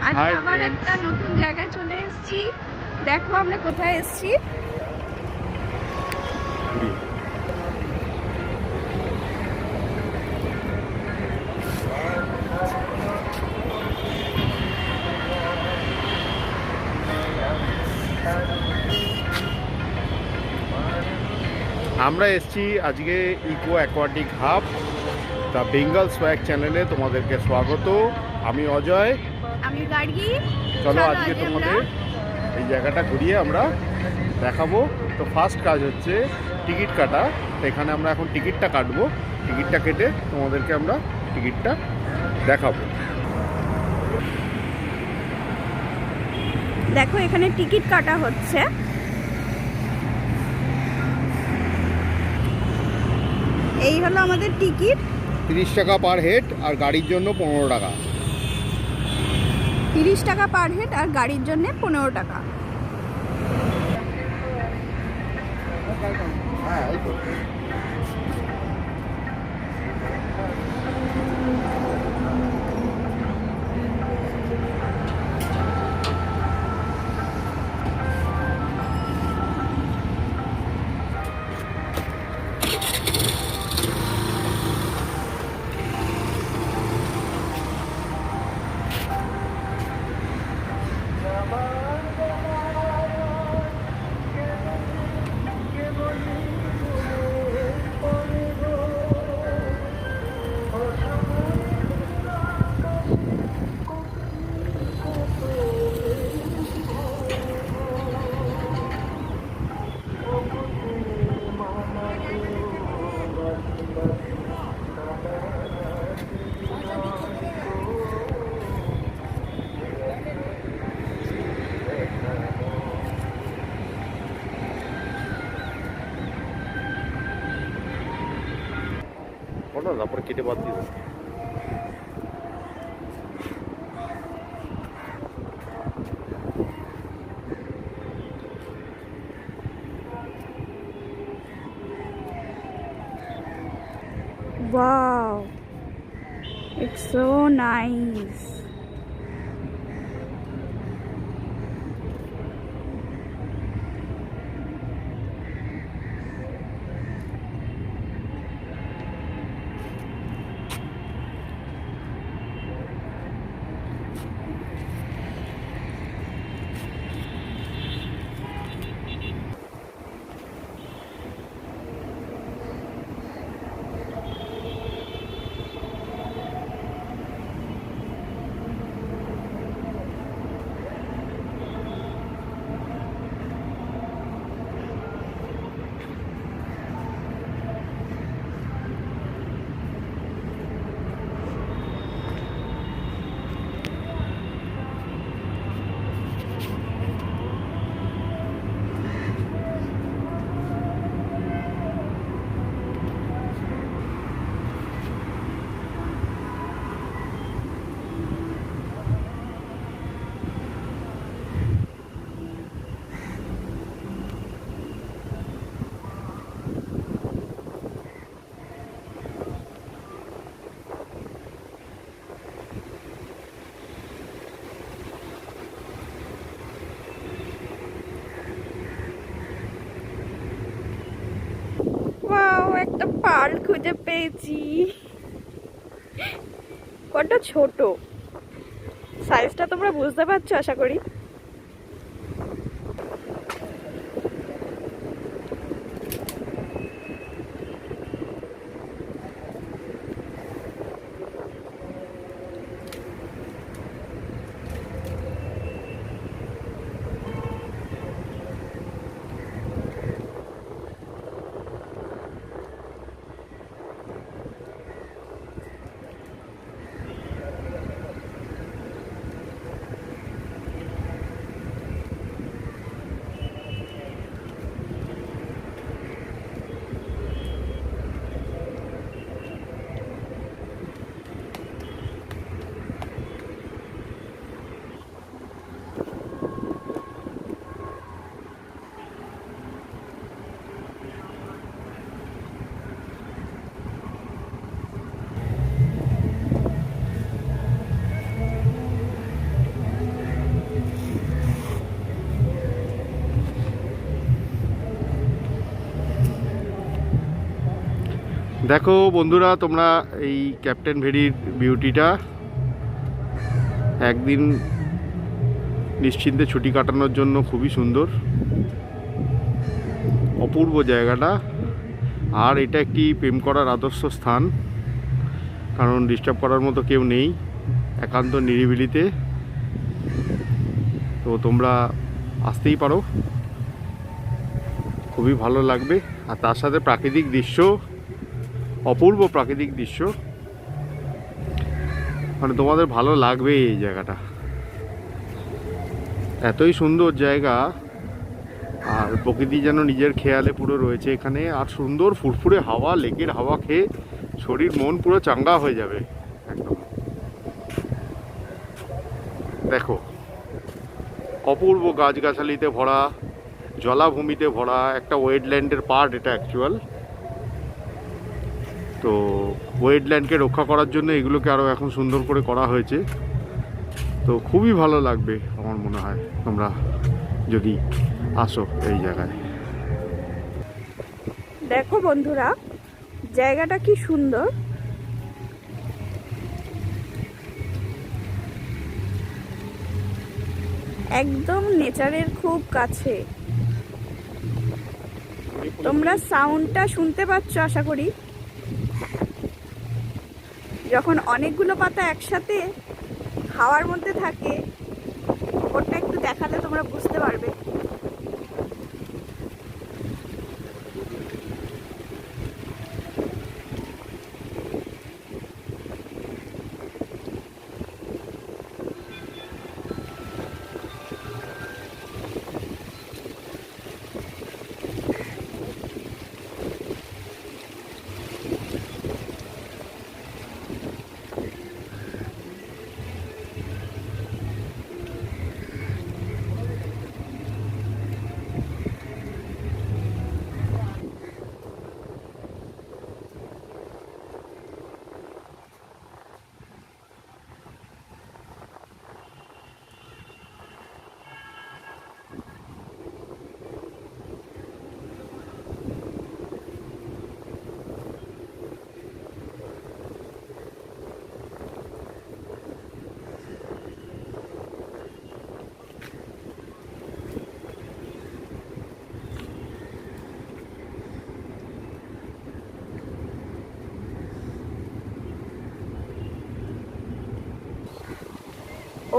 আজকে হাই আবার ফ্রেন্ডস। একটা নতুন জায়গায় চলে এসেছি। দেখো আমরা কোথায় এসেছি। পুরী। আমরা এসেছি আজকে eco aquatic hub the Bengal swag চ্যানেলে। তোমাদেরকে স্বাগত। আমি অজয়। আমি গাড়ি। চলো আজকে তোমাদের এই জায়গাটা ঘুরিয়ে আমরা দেখাবো। তো ফার্স্ট কাজ হচ্ছে টিকিট কাটা। তো এখানে আমরা এখন টিকিটটা কাটবো। টিকিটটা কেটে তোমাদেরকে আমরা টিকিটটা দেখাবো। দেখো এখানে টিকিট কাটা হচ্ছে। এই হলো আমাদের টিকিট। 30 টাকা পার হেড আর গাড়ির জন্য 15 টাকা। 30 টাকা পার হেড আর গাড়ির জন্য 15 টাকা। হ্যাঁ, এই তো। বলো, তারপরে কেটে বাদ দিয়ে দেবো। Wow, it's so nice. Wow, একটা পার্ল খুঁজে পেয়েছি। কত ছোট সাইজটা তোমরা বুঝতে পারছো আশা করি। দেখো বন্ধুরা, তোমরা এই ক্যাপ্টেন ভেরির বিউটিটা একদিন নিশ্চিন্তে ছুটি কাটানোর জন্য খুবই সুন্দর, অপূর্ব জায়গাটা। আর এটা একটি প্রেম করার আদর্শ স্থান, কারণ ডিস্টার্ব করার মতো কেউ নেই, একান্ত নিরিবিলিতে। তো তোমরা আসতেই পারো, খুবই ভালো লাগবে। আর তার সাথে প্রাকৃতিক দৃশ্য, অপূর্ব প্রাকৃতিক দৃশ্য, মানে তোমাদের ভালো লাগবে এই জায়গাটা, এতই সুন্দর জায়গা। আর প্রকৃতি যেন নিজের খেয়ালে পুরো রয়েছে এখানে। আর সুন্দর ফুরফুরে হাওয়া, লেকের হাওয়া খেয়ে শরীর মন পুরো চাঙ্গা হয়ে যাবে একদম। দেখো, অপূর্ব গাছগাছালিতে ভরা, জলাভূমিতে ভরা একটা ওয়েটল্যান্ডের পার্ট এটা অ্যাকচুয়াল। তো ওয়েটল্যান্ডকে রক্ষা করার জন্য এগুলোকে আরও এখন সুন্দর করে করা হয়েছে। তো খুবই ভালো লাগবে আমার মনে হয় তোমরা যদি আসো এই জায়গায়। দেখো বন্ধুরা, জায়গাটা কি সুন্দর। একদম নেচারের খুব কাছে। তোমরা সাউন্ডটা শুনতে পাচ্ছ আশা করি। যখন অনেকগুলো পাতা একসাথে হাওয়ার মধ্যে থাকে, ওটা একটু দেখালে তোমরা বুঝতে পারবে।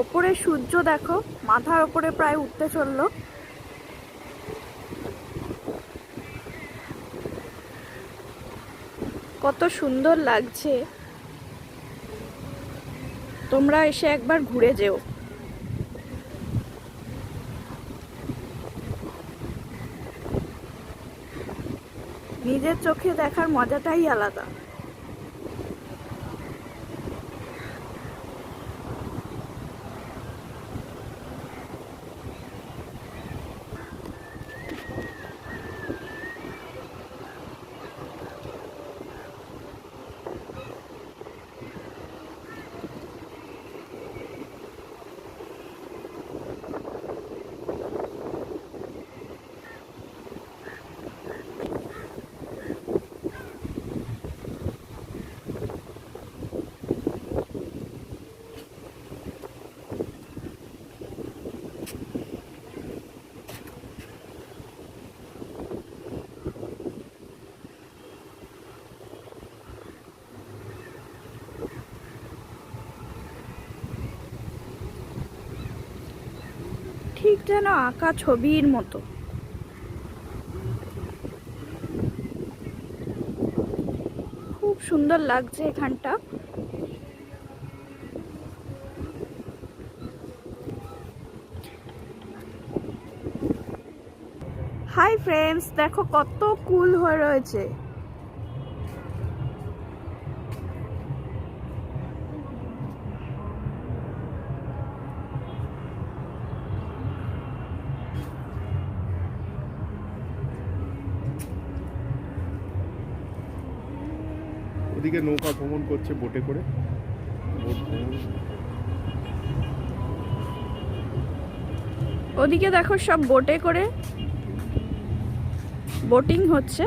ওপরে সূর্য দেখো, মাথার ওপরে প্রায় উঠতে চললো। কত সুন্দর লাগছে, তোমরা এসে একবার ঘুরে যেও। নিজের চোখে দেখার মজাটাই আলাদা। ঠিক যেন আঁকা ছবির মতো। খুব সুন্দর লাগছে এখানটা। হাই ফ্রেন্ডস, দেখো কত কুল হয়ে রয়েছে। ওদিকে নৌকা ভ্রমণ করছে বোটে করে, বোট ভ্রমণ। ওদিকে দেখো সব বোটে করে বোটিং হচ্ছে।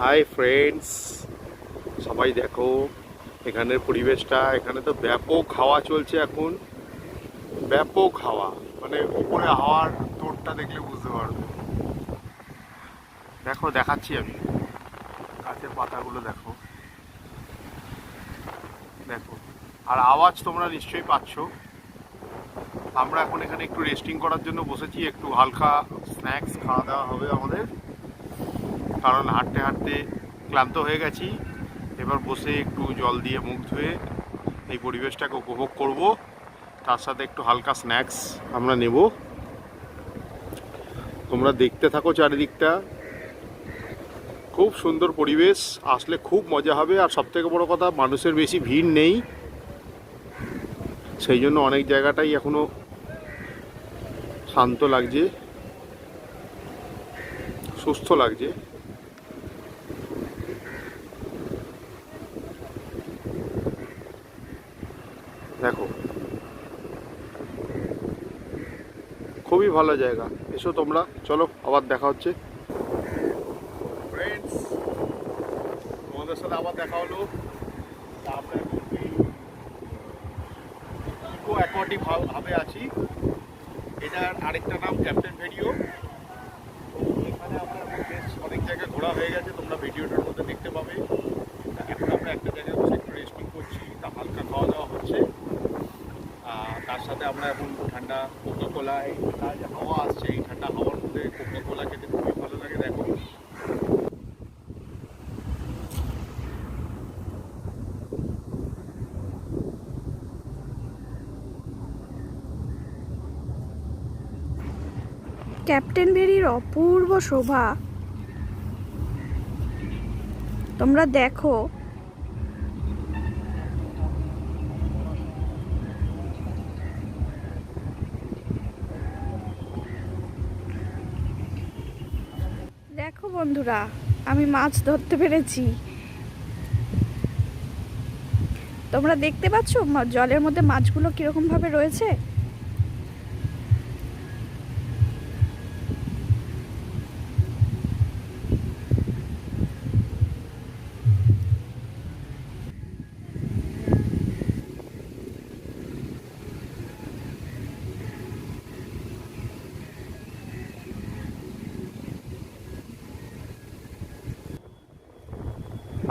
হাই ফ্রেন্ডস, সবাই দেখো এখানের পরিবেশটা। এখানে তো ব্যাপক হাওয়া চলছে এখন, ব্যাপক হাওয়া, মানে উপরে হাওয়ার তোড়টা দেখলে বুঝতে পারবে। দেখো, দেখাচ্ছি আমি, গাছের পাতাগুলো দেখো, দেখো। আর আওয়াজ তোমরা নিশ্চয়ই পাচ্ছ। আমরা এখন এখানে একটু রেস্টিং করার জন্য বসেছি, একটু হালকা স্ন্যাক্স খাওয়া দাওয়া হবে আমাদের, কারণ হাঁটতে হাঁটতে ক্লান্ত হয়ে গেছি। এবার বসে একটু জল দিয়ে মুখ ধুয়ে এই পরিবেশটাকে উপভোগ করব, তার সাথে একটু হালকা স্ন্যাক্স আমরা নেব। তোমরা দেখতে থাকো চারিদিকটা, খুব সুন্দর পরিবেশ, আসলে খুব মজা হবে। আর সবথেকে বড় কথা, মানুষের বেশি ভিড় নেই, সেই জন্য অনেক জায়গাটাই এখনো শান্ত লাগছে, সুস্থ লাগছে। দেখো, খুবই ভালো জায়গা, এসো তোমরা, চলো আবার দেখা হচ্ছে। ফ্রেন্ডস, তোমাদের সাথে আবার দেখা হলো। আমরা এখন ইকো অ্যাকোয়াটিক হাবে আছি, এটার আরেকটা নাম ক্যাপ্টেন ভেরিও। এখানে আমরা বেশ অনেক জায়গায় ঘোরা হয়ে গেছে, তোমরা ভিডিওটার মধ্যে দেখতে পাবে। এখন আমরা একটা জায়গায় বসে একটু রেস্টিং করছি, তা হালকা খাওয়া দাওয়া হচ্ছে। তার সাথে আমরা এখন ঠান্ডা কোকাকোলা, এই যে হাওয়া আসছে, এই ঠান্ডা হাওয়ার মধ্যে কোকাকোলা খেতে খুবই ভালো লাগে। দেখো, ক্যাপ্টেন ভেরির অপূর্ব শোভা তোমরা দেখো। দেখো বন্ধুরা, আমি মাছ ধরতে পেরেছি। তোমরা দেখতে পাচ্ছ জলের মধ্যে মাছগুলো কিরকম ভাবে রয়েছে।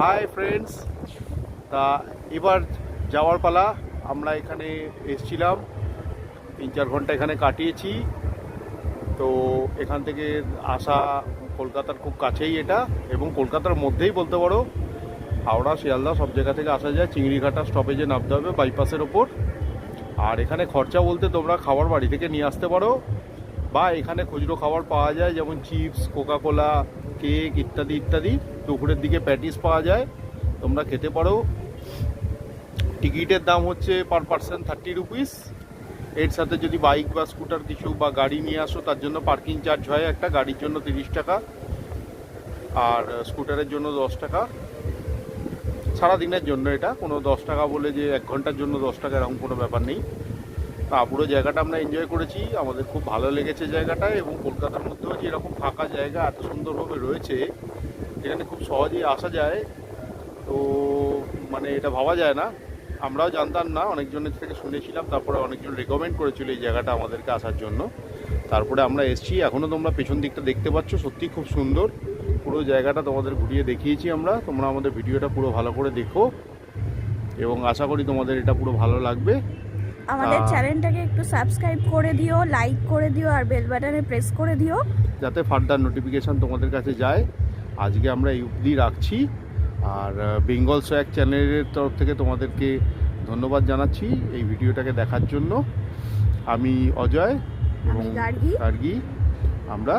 হাই ফ্রেন্ডস, তা এবার যাওয়ার পালা। আমরা এখানে এসেছিলাম, 3-4 ঘন্টা এখানে কাটিয়েছি। তো এখান থেকে আসা কলকাতার খুব কাছেই এটা, এবং কলকাতার মধ্যেই বলতে পারো। হাওড়া, শিয়ালদা সব জায়গা থেকে আসা যায়। চিংড়িঘাটা স্টপেজে নামতে হবে বাইপাসের ওপর। আর এখানে খরচা বলতে তোমরা খাবার বাড়ি থেকে নিয়ে আসতে পারো, বা এখানে খুচরো খাবার পাওয়া যায়, যেমন চিপস, কোকাকোলা, কেক ইত্যাদি ইত্যাদি। দুপুরের দিকে প্যাটিস পাওয়া যায়, তোমরা খেতে পারো। টিকিটের দাম হচ্ছে পার পার্সন 30 রুপিস। এর সাথে যদি বাইক বা স্কুটার কিছু বা গাড়ি নিয়ে আসো, তার জন্য পার্কিং চার্জ হয় একটা, গাড়ির জন্য 30 টাকা আর স্কুটারের জন্য 10 টাকা। সারাদিনের জন্য এটা, কোনো 10 টাকা বলে যে 1 ঘন্টার জন্য 10 টাকা এরকম কোনো ব্যাপার নেই। তা পুরো জায়গাটা আমরা এনজয় করেছি, আমাদের খুব ভালো লেগেছে জায়গাটা। এবং কলকাতার মধ্যেও যে এরকম ফাঁকা জায়গা এত সুন্দরভাবে রয়েছে, এখানে খুব সহজেই আসা যায়। তো মানে এটা ভাবা যায় না, আমরাও জানতাম না, অনেকজনের থেকে শুনেছিলাম, তারপরে অনেকজন রেকমেন্ড করেছিল এই জায়গাটা আমাদেরকে আসার জন্য। তারপরে আমরা এসেছি। এখনও তোমরা পেছন দিকটা দেখতে পাচ্ছ, সত্যি খুব সুন্দর। পুরো জায়গাটা তোমাদের ঘুরিয়ে দেখিয়েছি আমরা। তোমরা আমাদের ভিডিওটা পুরো ভালো করে দেখো, এবং আশা করি তোমাদের এটা পুরো ভালো লাগবে। আমাদের চ্যানেলটাকে একটু সাবস্ক্রাইব করে দিও, লাইক করে দিও, আর বেল বাটনে প্রেস করে দিও, যাতে ফার্দার নোটিফিকেশান তোমাদের কাছে যায়। আজকে আমরা এই অবধি রাখছি। আর বেঙ্গল সোয়াগ চ্যানেলের তরফ থেকে তোমাদেরকে ধন্যবাদ জানাচ্ছি এই ভিডিওটাকে দেখার জন্য। আমি অজয় এবং গার্গী, আমরা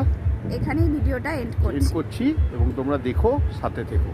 এখানেই ভিডিওটা এন্ড করছি, এবং তোমরা দেখো, সাথে থেকো।